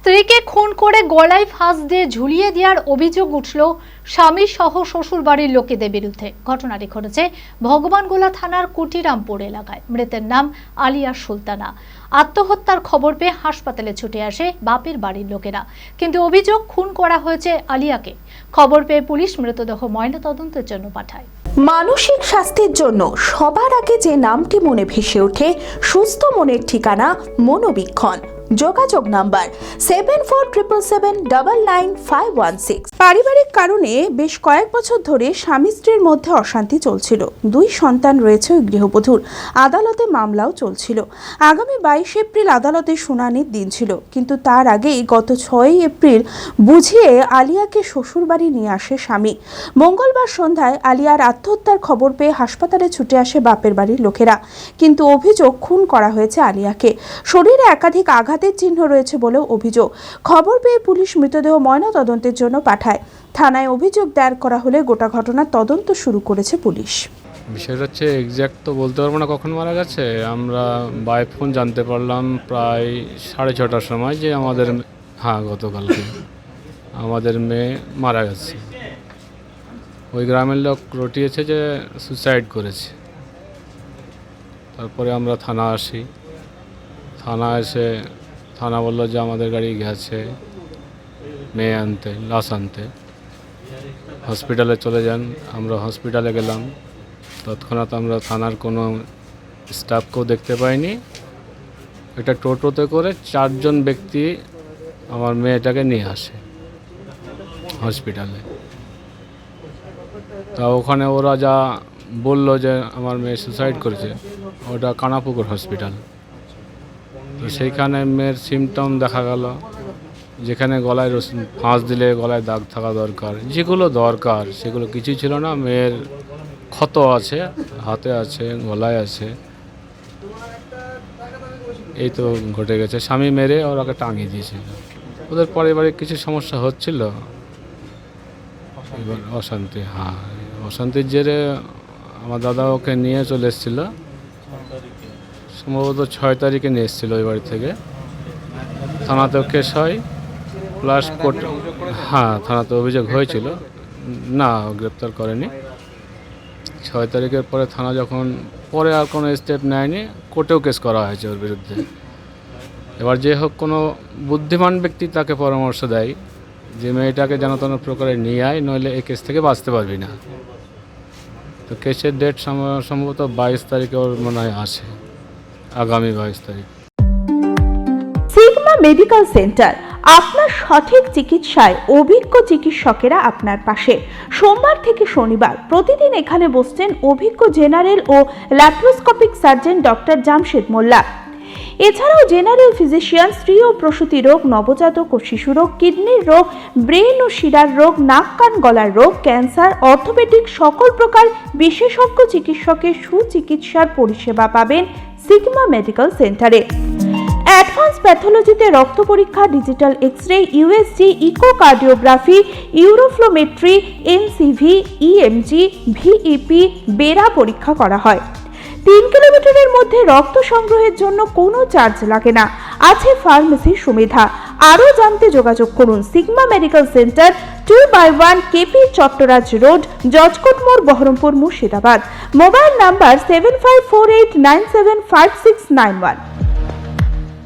স্ত্রীকে খুন করে গলায় ফাঁস দিয়ে ঝুলিয়ে দেওয়ার অভিযোগ উঠল স্বামী সহ শ্বশুর বাড়ির লোকেদের বিরুদ্ধে। ঘটনাটি ঘটেছে ভগবানগোলা থানার কুটিরামপুর এলাকায়। মৃতের নাম আলিয়া সুলতানা। আত্মহত্যার খবর পেয়ে হাসপাতালে ছুটে আসে বাপের বাড়ির লোকেরা, কিন্তু অভিযোগ খুন করা হয়েছে আলিয়াকে। খবর পেয়ে পুলিশ মৃতদেহ ময়নাতদন্তের জন্য পাঠায়। মানসিক স্বাস্থ্যের জন্য সবার আগে যে নামটি মনে ভেসে ওঠে, সুস্থ মনের ঠিকানা মনোবীক্ষণ। যোগাযোগ নাম্বার 7477799516। পারিবারিক কারণে বেশ কয়েক বছর ধরে স্বামী স্ত্রীর মধ্যে অশান্তি চলছিল। 2 সন্তান রয়েছে ওই গৃহবধূর। আদালতে মামলাও চলছিল। আগামী 22 এপ্রিল আদালতে শুনানির দিন ছিল, কিন্তু তার আগেই গত 6 এপ্রিল বুঝিয়ে আলিয়াকে শ্বশুরবাড়ি নিয়ে আসে স্বামী। মঙ্গলবার সন্ধ্যায় আলিয়ার আত্মহত্যার খবর পেয়ে হাসপাতালে ছুটে আসে বাপের বাড়ির লোকেরা, কিন্তু অভিযোগ খুন করা হয়েছে আলিয়াকে। শরীরে একাধিক আঘাতের চিহ্ন রয়েছে বলেও অভিযোগ। খবর পেয়ে পুলিশ মৃতদেহ ময়নাতদন্তের জন্য পাঠায়। থানায় অভিযোগ দায়ের করা হলে গোটা ঘটনার তদন্ত শুরু করেছে পুলিশ। বিষয়টা হচ্ছে এক্স্যাক্ট তো বলতে পারবো না কখন মারা গেছে। আমরা বাই ফোন জানতে পারলাম প্রায় 6:30টার সময় যে গতকালকে আমাদের মেয়ে মারা গেছে। ওই গ্রামের লোক রটিয়েছে যে সুসাইড করেছে। তারপরে আমরা থানা আসি। থানা এসে থানা বললো যে আমাদের গাড়ি গেছে মেয়ে আনতে, লাশ আনতে। হসপিটালে চলে যান। আমরা হসপিটালে গেলাম। তৎক্ষণাৎ আমরা থানার কোনো স্টাফকেও দেখতে পাইনি। একটা টোটোতে করে 4 জন ব্যক্তি আমার মেয়েটাকে নিয়ে আসে হসপিটালে। তা ওখানে ওরা যা বললো যে আমার মেয়ে সুসাইড করেছে, ওটা কানাপুকুর হসপিটাল। তো সেইখানে মেয়ের সিমটম দেখা গেল, যেখানে গলায় ফাঁস দিলে গলায় দাগ থাকা দরকার, যেগুলো দরকার সেগুলো কিছুই ছিল না। মেয়ের ক্ষত আছে, হাতে আছে, গলায় আছে। এই তো ঘটে গেছে। স্বামী মেরে ওরাকে টাঙিয়ে দিয়েছিল। ওদের পারিবারিক কিছু সমস্যা হচ্ছিল, এবার অশান্তি। অশান্তির জেরে আমার দাদা ওকে নিয়ে চলে এসেছিল। সম্ভবত 6 তারিখে নিয়ে এসেছিল ওই বাড়ি থেকে। থানাতেও কেস হয়, প্লাস কোর্ট। থানাতে অভিযোগ হয়েছিল, না গ্রেপ্তার করেনি। 6 তারিখের পরে থানা যখন পরে আর কোনো স্টেপ নেয়নি, কোর্টেও কেস করা হয়েছে ওর বিরুদ্ধে। এবার যে হোক, কোনো বুদ্ধিমান ব্যক্তি তাকে পরামর্শ দেয় যে মেয়েটাকে যেন কোনো প্রকারে নিয়ে আয়, নইলে এই কেস থেকে বাঁচতে পারবি না। তো কেসের ডেট সম্ভবত 22 তারিখে ওর মনে হয় আসে, আগামী 22 তারিখ। সিগমা মেডিকেল সেন্টার, আপনার সঠিক চিকিৎসায় অভিজ্ঞ চিকিৎসকেরা আপনার পাশে। সোমবার থেকে শনিবার প্রতিদিন এখানে বসছেন অভিজ্ঞ জেনারেল ও ল্যাপ্রোস্কোপিক সার্জন ডক্টর জামশেদ মোল্লা। এছাড়াও জেনারেল ফিজিশিয়ান, স্ত্রী ও প্রসূতি রোগ, নবজাতক ও শিশু রোগ, কিডনির রোগ, ব্রেন ও শিরার রোগ, নাক কান গলার রোগ, ক্যান্সার, অর্থোপেডিক সকল প্রকার বিশেষজ্ঞ চিকিৎসকের সুচিকিৎসার পরিষেবা পাবেন সিগমা মেডিকেল সেন্টারে। অ্যাডভান্স প্যাথোলজিতে রক্ত পরীক্ষা, digital X-ray, USG, echocardiography, uroflowmetry, NCV, EMG, VEP, BERA পরীক্ষা করা হয়। 3 কিলোমিটারের মধ্যে রক্ত সংগ্রহের জন্য কোনো চার্জ লাগে না। আছে ফার্মেসির সুবিধা। আরও জানতে যোগাযোগ করুন Sigma medical centre, 2/1 KP Chattaraj road, judge court মোড়, বহরমপুর, মুর্শিদাবাদ। Mobile number 7548975691।